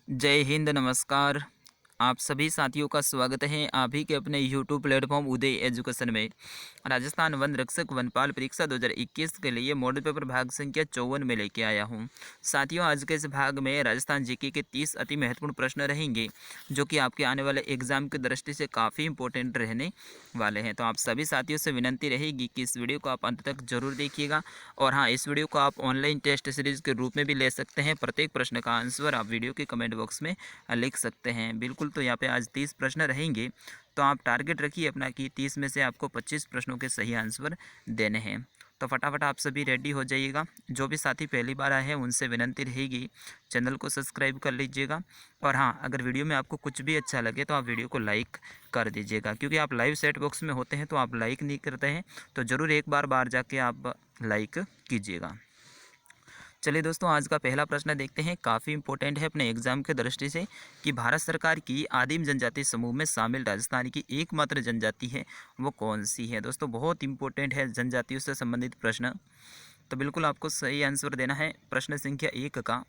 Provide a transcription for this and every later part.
जय हिंद, नमस्कार। आप सभी साथियों का स्वागत है आप ही के अपने यूट्यूब प्लेटफॉर्म उदय एजुकेशन में। राजस्थान वन रक्षक वनपाल परीक्षा 2021 के लिए मॉडल पेपर भाग संख्या 54 में लेके आया हूं। साथियों, आज के इस भाग में राजस्थान जीके के 30 अति महत्वपूर्ण प्रश्न रहेंगे, जो कि आपके आने वाले एग्जाम की दृष्टि से काफ़ी इंपॉर्टेंट रहने वाले हैं। तो आप सभी साथियों से विनती रहेगी कि इस वीडियो को आप अंत तक जरूर देखिएगा। और हाँ, इस वीडियो को आप ऑनलाइन टेस्ट सीरीज के रूप में भी ले सकते हैं। प्रत्येक प्रश्न का आंसर आप वीडियो के कमेंट बॉक्स में लिख सकते हैं। बिल्कुल, तो यहाँ पे आज 30 प्रश्न रहेंगे, तो आप टारगेट रखिए अपना कि 30 में से आपको 25 प्रश्नों के सही आंसर देने हैं। तो फटाफट आप सभी रेडी हो जाइएगा। जो भी साथी पहली बार आए हैं उनसे विनती रहेगी, चैनल को सब्सक्राइब कर लीजिएगा। और हाँ, अगर वीडियो में आपको कुछ भी अच्छा लगे तो आप वीडियो को लाइक कर दीजिएगा, क्योंकि आप लाइव चैट बॉक्स में होते हैं तो आप लाइक नहीं करते हैं, तो ज़रूर एक बार जाके आप लाइक कीजिएगा। चलिए दोस्तों, आज का पहला प्रश्न देखते हैं। काफ़ी इंपॉर्टेंट है अपने एग्जाम के दृष्टि से कि भारत सरकार की आदिम जनजाति समूह में शामिल राजस्थान की एकमात्र जनजाति है, वो कौन सी है। दोस्तों, बहुत इंपॉर्टेंट है जनजातियों से संबंधित प्रश्न, तो बिल्कुल आपको सही आंसर देना है। प्रश्न संख्या 1 का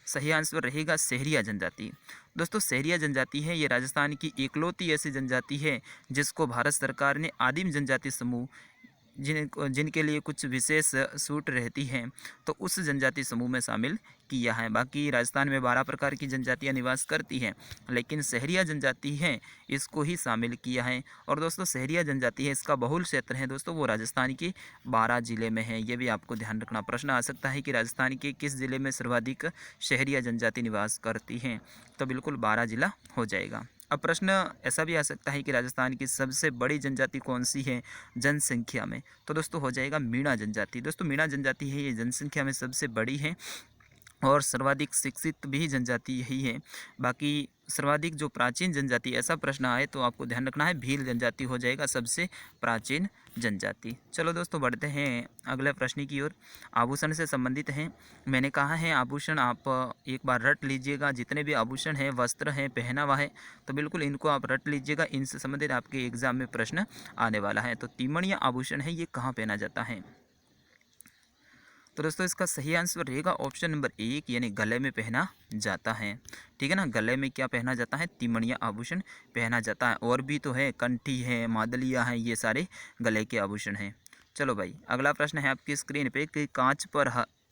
सही आंसर रहेगा सहरिया जनजाति। दोस्तों, सहरिया जनजाति है ये राजस्थान की इकलौती ऐसी जनजाति है जिसको भारत सरकार ने आदिम जनजाति समूह जिनके लिए कुछ विशेष छूट रहती हैं, तो उस जनजाति समूह में शामिल किया है। बाकी राजस्थान में 12 प्रकार की जनजातियां निवास करती हैं, लेकिन सहरिया जनजाति है इसको ही शामिल किया है। और दोस्तों, सहरिया जनजाति है इसका बहुल क्षेत्र है दोस्तों, वो राजस्थान के 12 जिले में है। ये भी आपको ध्यान रखना। प्रश्न आ सकता है कि राजस्थान के किस जिले में सर्वाधिक सहरिया जनजाति निवास करती हैं, तो बिल्कुल 12 जिला हो जाएगा। अब प्रश्न ऐसा भी आ सकता है कि राजस्थान की सबसे बड़ी जनजाति कौन सी है जनसंख्या में, तो दोस्तों हो जाएगा मीणा जनजाति। दोस्तों, मीणा जनजाति है ये जनसंख्या में सबसे बड़ी है और सर्वाधिक शिक्षित भी जनजाति यही है। बाकी सर्वाधिक जो प्राचीन जनजाति, ऐसा प्रश्न आए तो आपको ध्यान रखना है भील जनजाति हो जाएगा सबसे प्राचीन जनजाति। चलो दोस्तों, बढ़ते हैं अगले प्रश्न की ओर। आभूषण से संबंधित हैं। मैंने कहा है आभूषण आप एक बार रट लीजिएगा। जितने भी आभूषण हैं, वस्त्र हैं, पहनावा है, तो बिल्कुल इनको आप रट लीजिएगा। इनसे संबंधित आपके एग्जाम में प्रश्न आने वाला है। तो तिमणिया आभूषण है ये कहाँ पहना जाता है, तो दोस्तों इसका सही आंसर रहेगा ऑप्शन नंबर 1, यानी गले में पहना जाता है। ठीक है ना, गले में क्या पहना जाता है, तिमणिया आभूषण पहना जाता है। और भी तो है, कंठी है, मादलिया है, ये सारे गले के आभूषण हैं। चलो भाई, अगला प्रश्न है आपकी स्क्रीन पे कि कांच पर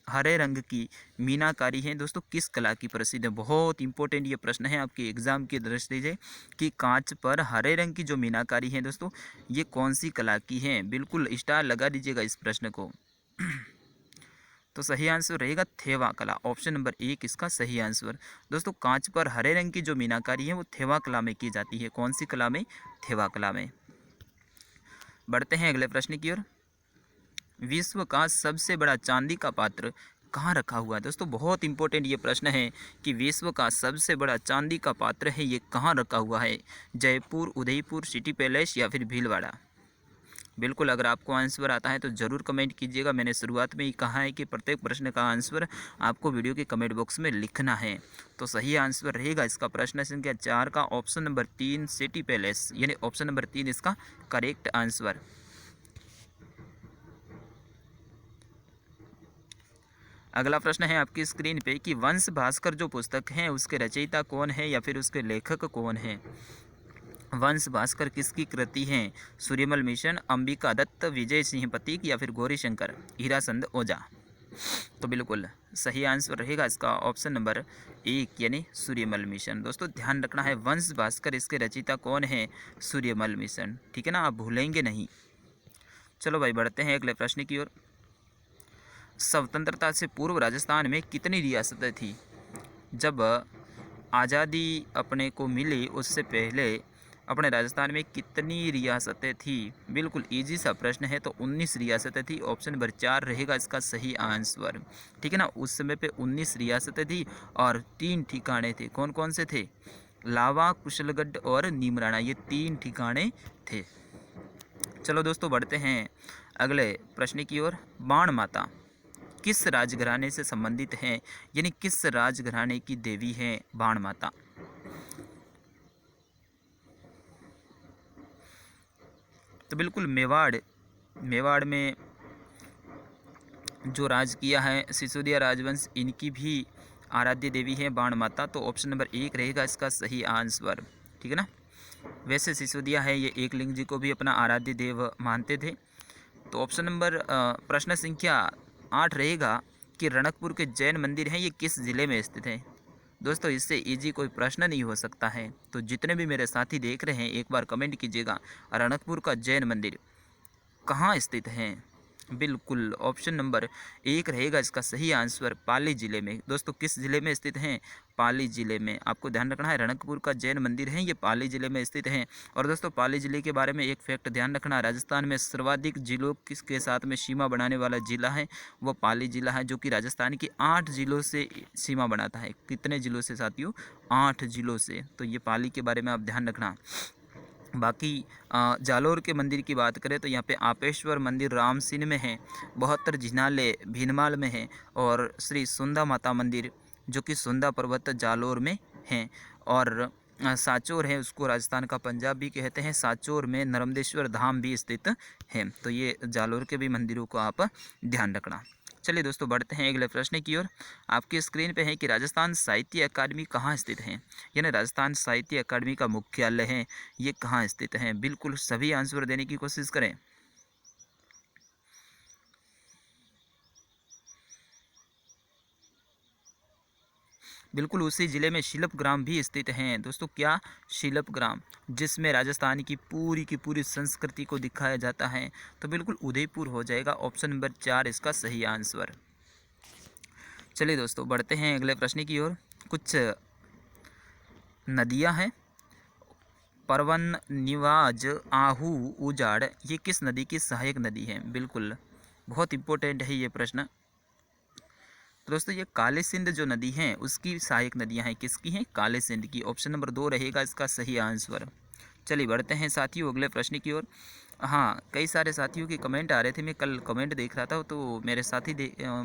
हरे रंग की मीनाकारी है दोस्तों किस कला की प्रसिद्ध है। बहुत इंपॉर्टेंट ये प्रश्न है आपके एग्जाम की दृष्टि से कि कांच पर हरे रंग की जो मीनाकारी है दोस्तों, ये कौन सी कला की है। बिल्कुल स्टार लगा दीजिएगा इस प्रश्न को। तो सही आंसर रहेगा थेवा कला। ऑप्शन नंबर 1 इसका सही आंसर। दोस्तों, कांच पर हरे रंग की जो मीनाकारी है वो थेवा कला में की जाती है। कौन सी कला में, थेवा कला में। बढ़ते हैं अगले प्रश्न की ओर। विश्व का सबसे बड़ा चांदी का पात्र कहाँ रखा हुआ है। दोस्तों, बहुत इंपॉर्टेंट ये प्रश्न है कि विश्व का सबसे बड़ा चांदी का पात्र है ये कहाँ रखा हुआ है। जयपुर, उदयपुर, सिटी पैलेस या फिर भीलवाड़ा। बिल्कुल, अगर आपको आंसर आता है तो ज़रूर कमेंट कीजिएगा। मैंने शुरुआत में ही कहा है कि प्रत्येक प्रश्न का आंसर आपको वीडियो के कमेंट बॉक्स में लिखना है। तो सही आंसर रहेगा इसका प्रश्न संख्या 4 का ऑप्शन नंबर 3 सिटी पैलेस, यानी ऑप्शन नंबर 3 इसका करेक्ट आंसर। अगला प्रश्न है आपकी स्क्रीन पे कि वंश भास्कर जो पुस्तक है उसके रचयिता कौन है या फिर उसके लेखक कौन है। वंश भास्कर किसकी कृति है। सूर्यमल मिशन, अंबिका दत्त, विजय सिंह पथिक या फिर गौरीशंकर हीराचंद ओझा। तो बिल्कुल सही आंसर रहेगा इसका ऑप्शन नंबर 1, यानी सूर्यमल मिशन। दोस्तों, ध्यान रखना है वंश भास्कर इसके रचयिता कौन है, सूर्यमल मिशन। ठीक है ना, आप भूलेंगे नहीं। चलो भाई, बढ़ते हैं अगले प्रश्न की ओर। स्वतंत्रता से पूर्व राजस्थान में कितनी रियासतें थी। जब आज़ादी अपने को मिली उससे पहले अपने राजस्थान में कितनी रियासतें थी। बिल्कुल इजी सा प्रश्न है। तो 19 रियासतें थी। ऑप्शन नंबर 4 रहेगा इसका सही आंसर। ठीक है ना, उस समय पे 19 रियासतें थी और 3 ठिकाने थे। कौन कौन से थे, लावा, कुशलगढ़ और नीमराना, ये 3 ठिकाने थे। चलो दोस्तों, बढ़ते हैं अगले प्रश्न की ओर। बाण माता किस राजघराने से संबंधित है, यानी किस राजघराने की देवी है बाण माता। तो बिल्कुल मेवाड़, मेवाड़ में जो राज किया है सिसोदिया राजवंश, इनकी भी आराध्य देवी है बाण माता, तो ऑप्शन नंबर 1 रहेगा इसका सही आंसर, ठीक है ना। वैसे सिसोदिया है ये एकलिंग जी को भी अपना आराध्य देव मानते थे। तो ऑप्शन नंबर प्रश्न संख्या 8 रहेगा कि रणकपुर के जैन मंदिर हैं ये किस ज़िले में स्थित है। दोस्तों इससे इजी कोई प्रश्न नहीं हो सकता है। तो जितने भी मेरे साथी देख रहे हैं एक बार कमेंट कीजिएगा, रणकपुर का जैन मंदिर कहाँ स्थित है। बिल्कुल ऑप्शन नंबर 1 रहेगा इसका सही आंसर, पाली ज़िले में। दोस्तों किस ज़िले में स्थित हैं, पाली ज़िले में। आपको ध्यान रखना है रणकपुर का जैन मंदिर है ये पाली ज़िले में स्थित हैं। और दोस्तों पाली ज़िले के बारे में एक फैक्ट ध्यान रखना, राजस्थान में सर्वाधिक जिलों किसके साथ में सीमा बनाने वाला ज़िला है वो पाली ज़िला है, जो कि राजस्थान की 8 ज़िलों से सीमा बनाता है। कितने ज़िलों से साथियों, 8 ज़िलों से। तो ये पाली के बारे में आप ध्यान रखना। बाकी जालोर के मंदिर की बात करें तो यहाँ पे आपेश्वर मंदिर रामसीन में है, 72 जिनाले भीनमाल में है, और श्री सुंदा माता मंदिर जो कि सुंदा पर्वत जालोर में है, और साचोर है उसको राजस्थान का पंजाब भी कहते हैं। साचोर में नर्मदेश्वर धाम भी स्थित है। तो ये जालोर के भी मंदिरों को आप ध्यान रखना। चलिए दोस्तों बढ़ते हैं अगले प्रश्न की ओर। आपकी स्क्रीन पे है कि राजस्थान साहित्य अकादमी कहाँ स्थित है, यानी राजस्थान साहित्य अकादमी का मुख्यालय है ये कहाँ स्थित है। बिल्कुल सभी आंसर देने की कोशिश करें। बिल्कुल उसी ज़िले में शिल्पग्राम भी स्थित हैं दोस्तों। क्या, शिल्पग्राम, जिसमें राजस्थान की पूरी संस्कृति को दिखाया जाता है। तो बिल्कुल उदयपुर हो जाएगा, ऑप्शन नंबर 4 इसका सही आंसर। चलिए दोस्तों बढ़ते हैं अगले प्रश्न की ओर। कुछ नदियां हैं, परवन, निवाज, आहू, उजाड़, ये किस नदी की सहायक नदी है। बिल्कुल बहुत इंपॉर्टेंट है ये प्रश्न। तो दोस्तों ये काले सिंध जो नदी है उसकी सहायक नदियां हैं, किसकी हैं, काले सिंध की। ऑप्शन नंबर 2 रहेगा इसका सही आंसर। चलिए बढ़ते हैं साथियों अगले प्रश्न की ओर। हाँ, कई सारे साथियों के कमेंट आ रहे थे, मैं कल कमेंट देख रहा था तो मेरे साथी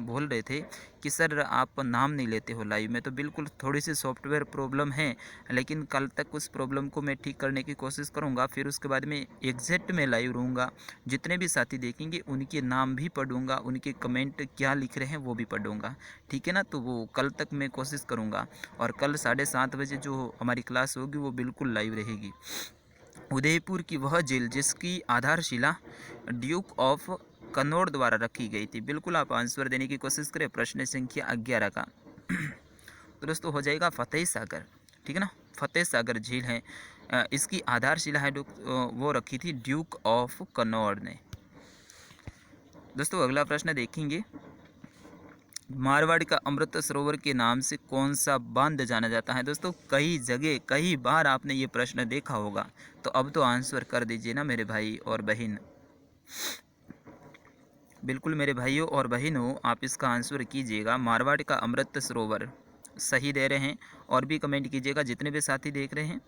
बोल रहे थे कि सर आप नाम नहीं लेते हो लाइव में। तो बिल्कुल थोड़ी सी सॉफ्टवेयर प्रॉब्लम है, लेकिन कल तक उस प्रॉब्लम को मैं ठीक करने की कोशिश करूँगा। फिर उसके बाद में एग्जैक्ट में लाइव रहूँगा, जितने भी साथी देखेंगे उनके नाम भी पढ़ूँगा, उनके कमेंट क्या लिख रहे हैं वो भी पढ़ूँगा, ठीक है ना। तो वो कल तक मैं कोशिश करूँगा, और कल 7:30 बजे जो हमारी क्लास होगी वो बिल्कुल लाइव रहेगी। उदयपुर की वह जेल जिसकी आधारशिला ड्यूक ऑफ कन्नौज द्वारा रखी गई थी। बिल्कुल आप आंसर देने की कोशिश करें प्रश्न संख्या 11 का। तो दोस्तों हो जाएगा फतेह सागर, ठीक है ना। फतेह सागर झील है, इसकी आधारशिला है वो रखी थी ड्यूक ऑफ कन्नौज ने। दोस्तों अगला प्रश्न देखेंगे, मारवाड़ का अमृत सरोवर के नाम से कौन सा बांध जाना जाता है। दोस्तों कई जगह कई बार आपने ये प्रश्न देखा होगा, तो अब तो आंसर कर दीजिए ना मेरे भाई और बहन। बिल्कुल मेरे भाइयों और बहनों आप इसका आंसर कीजिएगा। मारवाड़ का अमृत सरोवर सही दे रहे हैं, और भी कमेंट कीजिएगा जितने भी साथी देख रहे हैं।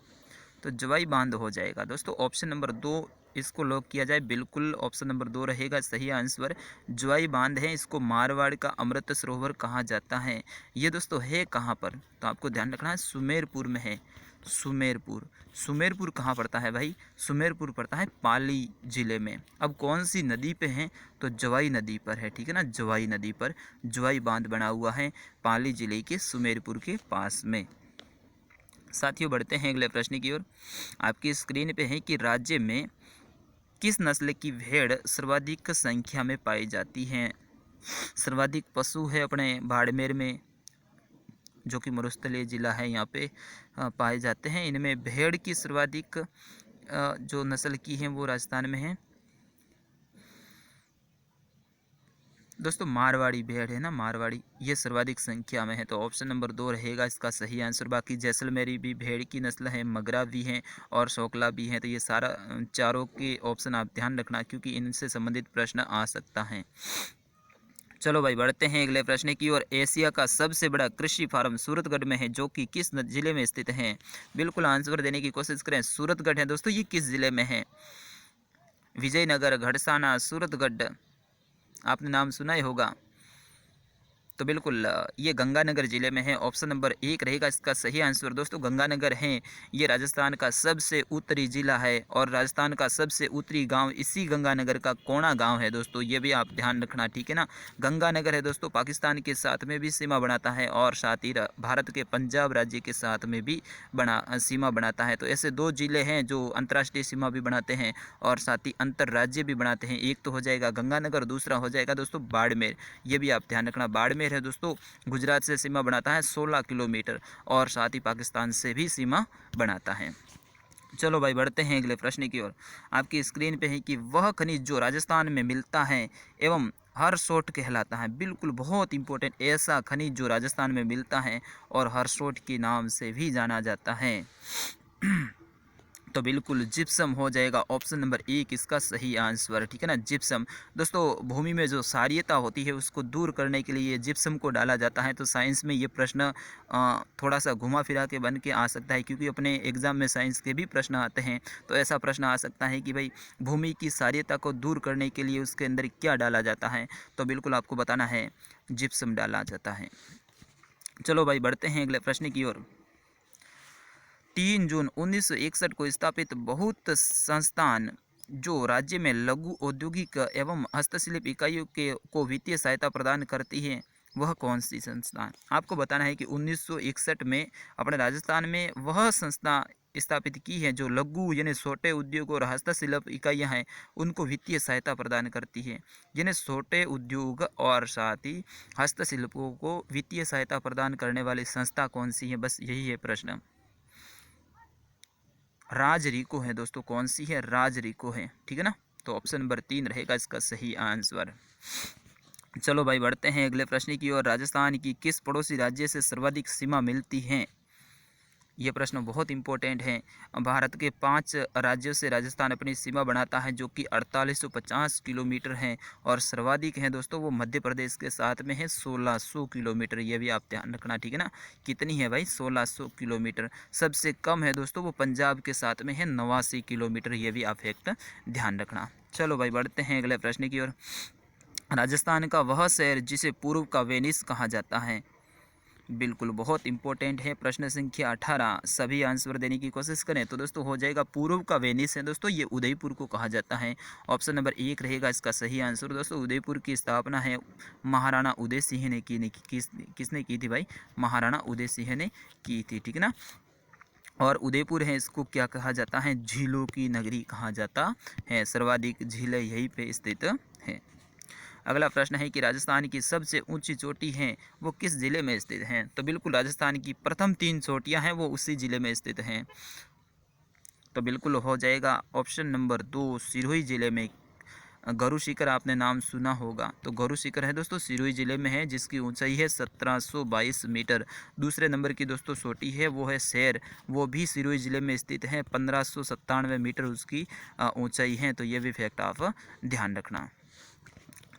तो जवाई बांध हो जाएगा दोस्तों, ऑप्शन नंबर 2 इसको लॉक किया जाए। बिल्कुल ऑप्शन नंबर 2 रहेगा सही आंसर, जवाई बांध है। इसको मारवाड़ का अमृत सरोवर कहा जाता है। ये दोस्तों है कहाँ पर, तो आपको ध्यान रखना है सुमेरपुर में है। सुमेरपुर, सुमेरपुर कहाँ पड़ता है भाई, सुमेरपुर पड़ता है पाली ज़िले में। अब कौन सी नदी पे है, तो जवाई नदी पर है, ठीक है ना। जवाई नदी पर जवाई बांध बना हुआ है पाली ज़िले के सुमेरपुर के पास में। साथियों बढ़ते हैं अगले प्रश्न की ओर। आपकी स्क्रीन पे है कि राज्य में किस नस्ल की भेड़ सर्वाधिक संख्या में पाई जाती हैं। सर्वाधिक पशु है अपने बाड़मेर में, जो कि मरुस्थलीय जिला है, यहाँ पे पाए जाते हैं। इनमें भेड़ की सर्वाधिक जो नस्ल की हैं वो राजस्थान में है दोस्तों। मारवाड़ी भेड़ है ना, मारवाड़ी, ये सर्वाधिक संख्या में है। तो ऑप्शन नंबर 2 रहेगा इसका सही आंसर। बाकी जैसलमेरी भी भेड़ की नस्ल है, मगरा भी हैं और शोकला भी हैं। तो ये सारा चारों के ऑप्शन आप ध्यान रखना, क्योंकि इनसे संबंधित प्रश्न आ सकता है। चलो भाई बढ़ते हैं अगले प्रश्न की ओर। एशिया का सबसे बड़ा कृषि फार्म सूरतगढ़ में है, जो कि किस जिले में स्थित है। बिल्कुल आंसर देने की कोशिश करें। सूरतगढ़ है दोस्तों, ये किस जिले में है। विजयनगर, घड़साना, सूरतगढ़, आपने नाम सुना ही होगा। तो बिल्कुल ये गंगानगर ज़िले में है। ऑप्शन नंबर 1 रहेगा इसका सही आंसर। दोस्तों गंगानगर है ये राजस्थान का सबसे उत्तरी ज़िला है और राजस्थान का सबसे उत्तरी गांव इसी गंगानगर का कोणा गांव है दोस्तों, ये भी आप ध्यान रखना, ठीक है ना। गंगानगर है दोस्तों पाकिस्तान के साथ में भी सीमा बनाता है और साथ ही भारत के पंजाब राज्य के साथ में भी सीमा बनाता है। तो ऐसे 2 ज़िले हैं जो अंतर्राष्ट्रीय सीमा भी बनाते हैं और साथ ही अंतर्राज्य भी बनाते हैं। एक तो हो जाएगा गंगानगर, दूसरा हो जाएगा दोस्तों बाड़मेर, ये भी आप ध्यान रखना। बाड़मेर है दोस्तों गुजरात से सीमा बनाता है 16 किलोमीटर और साथ ही पाकिस्तान से भी सीमा बनाता है। चलो भाई बढ़ते हैं अगले प्रश्न की ओर। आपकी स्क्रीन पे है कि वह खनिज जो राजस्थान में मिलता है एवं हरसोट कहलाता है। बिल्कुल बहुत इंपॉर्टेंट, ऐसा खनिज जो राजस्थान में मिलता है और हरसोट के नाम से भी जाना जाता है। तो बिल्कुल जिप्सम हो जाएगा ऑप्शन नंबर 1 इसका सही आंसर, ठीक है ना। जिप्सम दोस्तों भूमि में जो क्षारीयता होती है उसको दूर करने के लिए जिप्सम को डाला जाता है। तो साइंस में ये प्रश्न थोड़ा सा घुमा फिरा के बन के आ सकता है क्योंकि अपने एग्ज़ाम में साइंस के भी प्रश्न आते हैं। तो ऐसा प्रश्न आ सकता है कि भाई भूमि की क्षारीयता को दूर करने के लिए उसके अंदर क्या डाला जाता है। तो बिल्कुल आपको बताना है जिप्सम डाला जाता है। चलो भाई बढ़ते हैं अगले प्रश्न की ओर। 3 जून 1961 को स्थापित बहुत संस्थान जो राज्य में लघु औद्योगिक एवं हस्तशिल्प इकाइयों के को वित्तीय सहायता प्रदान करती है, वह कौन सी संस्थान। आपको बताना है कि 1961 में अपने राजस्थान में वह संस्था स्थापित की है जो लघु यानी छोटे उद्योग और हस्तशिल्प इकाइयां हैं उनको वित्तीय सहायता प्रदान करती है। यानी छोटे उद्योग और साथ ही हस्तशिल्पों को वित्तीय सहायता प्रदान करने वाली संस्था कौन सी है, बस यही है प्रश्न। राजरिको है दोस्तों, कौन सी है, राजरिको है, ठीक है ना। तो ऑप्शन नंबर 3 रहेगा इसका सही आंसर। चलो भाई बढ़ते हैं अगले प्रश्न की ओर। राजस्थान की किस पड़ोसी राज्य से सर्वाधिक सीमा मिलती है, ये प्रश्न बहुत इंपॉर्टेंट है। भारत के 5 राज्यों से राजस्थान अपनी सीमा बनाता है जो कि 4850 किलोमीटर है और सर्वाधिक है दोस्तों वो मध्य प्रदेश के साथ में है 1600 किलोमीटर, ये भी आप ध्यान रखना, ठीक है ना। कितनी है भाई, 1600 किलोमीटर। सबसे कम है दोस्तों वो पंजाब के साथ में है 89 किलोमीटर, ये भी आप फैक्ट ध्यान रखना। चलो भाई बढ़ते हैं अगले प्रश्न की ओर। राजस्थान का वह शहर जिसे पूर्व का वेनिस कहा जाता है, बिल्कुल बहुत इंपॉर्टेंट है। प्रश्न संख्या 18, सभी आंसर देने की कोशिश करें तो दोस्तों हो जाएगा पूर्व का वेनिस है दोस्तों ये उदयपुर को कहा जाता है। ऑप्शन नंबर 1 रहेगा इसका सही आंसर। दोस्तों उदयपुर की स्थापना है महाराणा उदय सिंह ने की, किसने की थी भाई, महाराणा उदय सिंह ने की थी, ठीक है ना। और उदयपुर है इसको क्या कहा जाता है, झीलों की नगरी कहा जाता है, सर्वाधिक झीलें यहीं पे स्थित है। अगला प्रश्न है कि राजस्थान की सबसे ऊंची चोटी है वो किस जिले में स्थित हैं। तो बिल्कुल राजस्थान की प्रथम 3 चोटियां हैं वो उसी जिले में स्थित हैं। तो बिल्कुल हो जाएगा ऑप्शन नंबर 2 सिरोही जिले में। गरु शिखर आपने नाम सुना होगा, तो गरु शिखर है दोस्तों सिरोही जिले में है जिसकी ऊंचाई है 1722 मीटर। दूसरे नंबर की दोस्तों चोटी है वो है शेर, वो भी सिरोही जिले में स्थित है, 1597 मीटर उसकी ऊंचाई है। तो ये भी फैक्ट आप ध्यान रखना।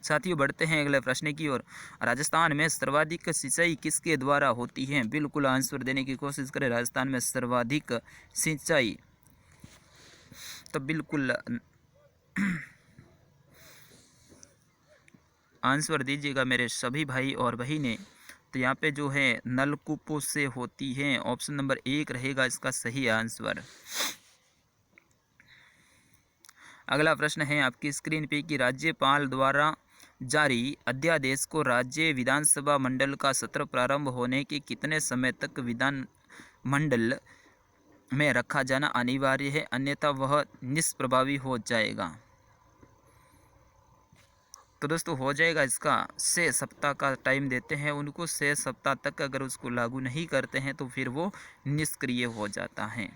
साथियों बढ़ते हैं अगले प्रश्न की ओर। राजस्थान में सर्वाधिक सिंचाई किसके द्वारा होती है, बिल्कुल आंसर देने की कोशिश करें। राजस्थान में सर्वाधिक सिंचाई, तो बिल्कुल आंसर दीजिएगा मेरे सभी भाई और बहिनें। तो यहाँ पे जो है नलकूपों से होती है, ऑप्शन नंबर 1 रहेगा इसका सही आंसर। अगला प्रश्न है आपकी स्क्रीन पे कि राज्यपाल द्वारा जारी अध्यादेश को राज्य विधानसभा मंडल का सत्र प्रारंभ होने के कितने समय तक विधान मंडल में रखा जाना अनिवार्य है, अन्यथा वह निष्प्रभावी हो जाएगा। तो दोस्तों हो जाएगा इसका 6 सप्ताह का टाइम देते हैं उनको, 6 सप्ताह तक अगर उसको लागू नहीं करते हैं तो फिर वो निष्क्रिय हो जाता है।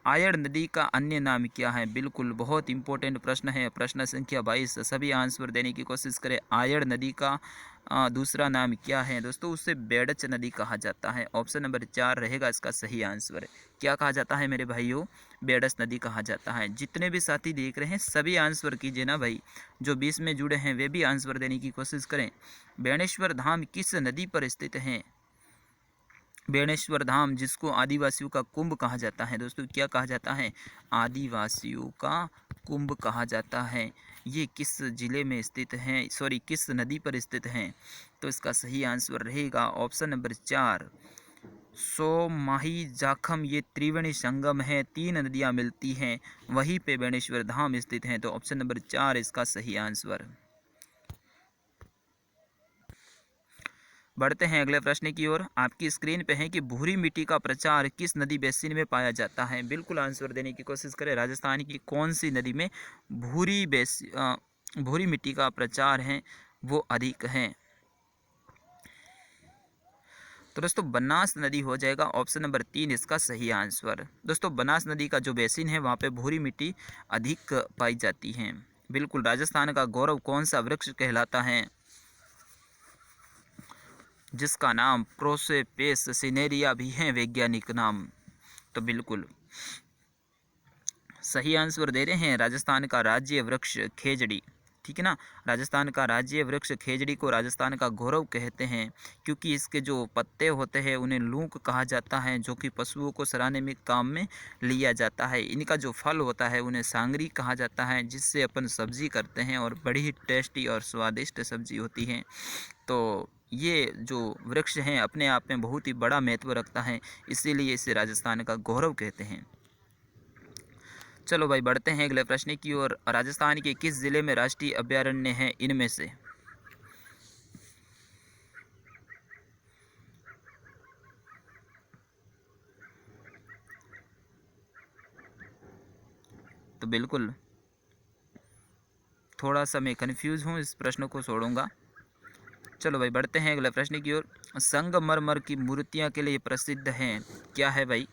आयड़ नदी का अन्य नाम क्या है, बिल्कुल बहुत इंपॉर्टेंट प्रश्न है। प्रश्न संख्या 22, सभी आंसर देने की कोशिश करें। आयड़ नदी का दूसरा नाम क्या है दोस्तों, उससे बेडच नदी कहा जाता है। ऑप्शन नंबर 4 रहेगा इसका सही आंसर। क्या कहा जाता है मेरे भाइयों, बेडच नदी कहा जाता है। जितने भी साथी देख रहे हैं सभी आंसर कीजिए ना भाई, जो 20 में जुड़े हैं वे भी आंसर देने की कोशिश करें। बेणेश्वर धाम किस नदी पर स्थित है, बेणेश्वर धाम जिसको आदिवासियों का कुंभ कहा जाता है दोस्तों, क्या कहा जाता है, आदिवासियों का कुंभ कहा जाता है। ये किस जिले में स्थित हैं, सॉरी किस नदी पर स्थित हैं? तो इसका सही आंसर रहेगा ऑप्शन नंबर 4 सोमाही जाखम। ये त्रिवेणी संगम है, 3 नदियाँ मिलती हैं, वहीं पे बेणेश्वर धाम स्थित हैं। तो ऑप्शन नंबर 4 इसका सही आंसर। बढ़ते हैं अगले प्रश्न की ओर। आपकी स्क्रीन पे है कि भूरी मिट्टी का प्रचार किस नदी बेसिन में पाया जाता है? बिल्कुल आंसर देने की कोशिश करें। राजस्थान की कौन सी नदी में भूरी मिट्टी का प्रचार है वो अधिक है? तो दोस्तों बनास नदी हो जाएगा ऑप्शन नंबर 3 इसका सही आंसर। दोस्तों बनास नदी का जो बेसिन है वहाँ पे भूरी मिट्टी अधिक पाई जाती है। बिल्कुल। राजस्थान का गौरव कौन सा वृक्ष कहलाता है जिसका नाम प्रोसेपेस सिनेरिया भी है वैज्ञानिक नाम? तो बिल्कुल सही आंसर दे रहे हैं। राजस्थान का राज्य वृक्ष खेजड़ी, ठीक है ना। राजस्थान का राज्य वृक्ष खेजड़ी को राजस्थान का गौरव कहते हैं क्योंकि इसके जो पत्ते होते हैं उन्हें लूक कहा जाता है, जो कि पशुओं को सराहने में काम में लिया जाता है। इनका जो फल होता है उन्हें सांगरी कहा जाता है, जिससे अपन सब्जी करते हैं और बड़ी ही टेस्टी और स्वादिष्ट सब्जी होती है। तो ये जो वृक्ष हैं अपने आप में बहुत ही बड़ा महत्व रखता है, इसीलिए इसे राजस्थान का गौरव कहते हैं। चलो भाई बढ़ते हैं अगले प्रश्न की ओर। राजस्थान के किस जिले में राष्ट्रीय अभयारण्य है इनमें से? तो बिल्कुल थोड़ा सा मैं कंफ्यूज हूँ, इस प्रश्न को छोड़ूंगा। चलो भाई बढ़ते हैं अगले प्रश्न की ओर। संगमरमर की मूर्तियाँ के लिए प्रसिद्ध हैं, क्या है भाई?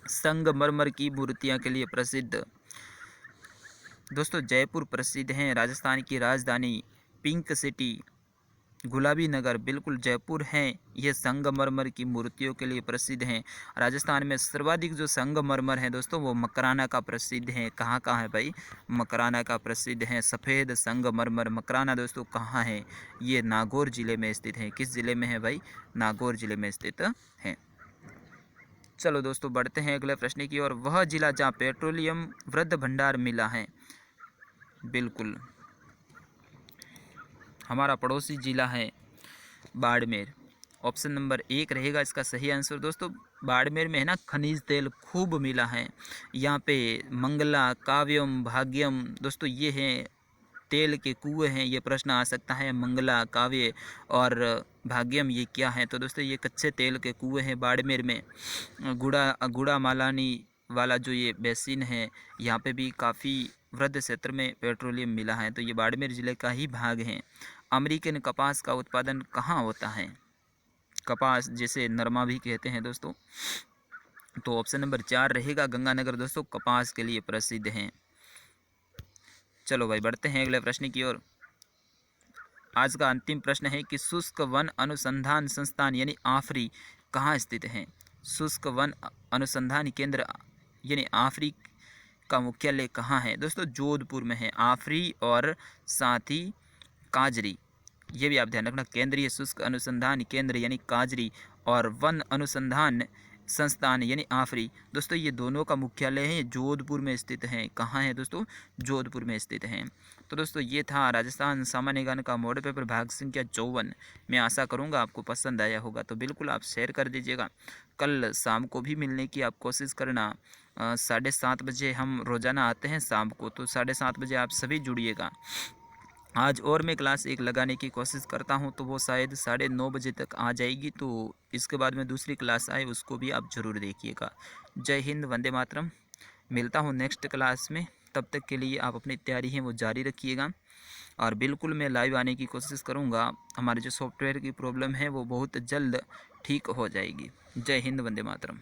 संगमरमर की मूर्तियाँ के लिए प्रसिद्ध दोस्तों जयपुर प्रसिद्ध हैं। राजस्थान की राजधानी पिंक सिटी गुलाबी नगर बिल्कुल जयपुर है। ये संगमरमर की मूर्तियों के लिए प्रसिद्ध हैं। राजस्थान में सर्वाधिक जो संगमरमर है दोस्तों वो मकराना का प्रसिद्ध है। कहाँ कहाँ है भाई? मकराना का प्रसिद्ध है। सफ़ेद संगमरमर मकराना दोस्तों कहाँ है? ये नागौर जिले में स्थित है। किस जिले में है भाई? नागौर जिले में स्थित है। चलो दोस्तों बढ़ते हैं अगले प्रश्न की ओर। वह जिला जहाँ पेट्रोलियम वृद्ध भंडार मिला है? बिल्कुल हमारा पड़ोसी जिला है बाड़मेर। ऑप्शन नंबर 1 रहेगा इसका सही आंसर। दोस्तों बाड़मेर में है ना खनिज तेल खूब मिला है। यहाँ पे मंगला, काव्यम, भाग्यम दोस्तों ये हैं तेल के कुएँ हैं। ये प्रश्न आ सकता है मंगला, काव्य और भाग्यम ये क्या है? तो दोस्तों ये कच्चे तेल के कुएँ हैं बाड़मेर में। गुड़ा मालानी वाला जो ये बेसिन है यहाँ पे भी काफ़ी वृद्ध क्षेत्र में पेट्रोलियम मिला है। तो ये बाड़मेर ज़िले का ही भाग है। अमेरिकन कपास का उत्पादन कहाँ होता है? कपास जिसे नरमा भी कहते हैं दोस्तों। तो ऑप्शन नंबर 4 रहेगा गंगानगर दोस्तों कपास के लिए प्रसिद्ध हैं। चलो भाई बढ़ते हैं अगले प्रश्न की ओर। आज का अंतिम प्रश्न है कि शुष्क वन अनुसंधान संस्थान यानी आफरी कहाँ स्थित है? शुष्क वन अनुसंधान केंद्र यानी आफरी का मुख्यालय कहाँ है? दोस्तों जोधपुर में है आफरी और साथ ही काजरी। ये भी आप ध्यान रखना, केंद्रीय शुष्क अनुसंधान केंद्र यानी काजरी और वन अनुसंधान संस्थान यानी आफरी दोस्तों ये दोनों का मुख्यालय है जोधपुर में स्थित है। कहाँ है दोस्तों? जोधपुर में स्थित है। तो दोस्तों ये था राजस्थान सामान्य ज्ञान का मॉडल पेपर भाग संख्या 54। मैं आशा करूँगा आपको पसंद आया होगा, तो बिल्कुल आप शेयर कर दीजिएगा। कल शाम को भी मिलने की आप कोशिश करना। 7:30 बजे हम रोज़ाना आते हैं शाम को, तो 7:30 बजे आप सभी जुड़िएगा। आज और मैं क्लास 1 लगाने की कोशिश करता हूं, तो वो शायद 9:30 बजे तक आ जाएगी। तो इसके बाद में दूसरी क्लास आए उसको भी आप ज़रूर देखिएगा। जय हिंद, वंदे मातरम। मिलता हूं नेक्स्ट क्लास में, तब तक के लिए आप अपनी तैयारी है वो जारी रखिएगा। और बिल्कुल मैं लाइव आने की कोशिश करूँगा। हमारे जो सॉफ्टवेयर की प्रॉब्लम है वो बहुत जल्द ठीक हो जाएगी। जय हिंद, वंदे मातरम।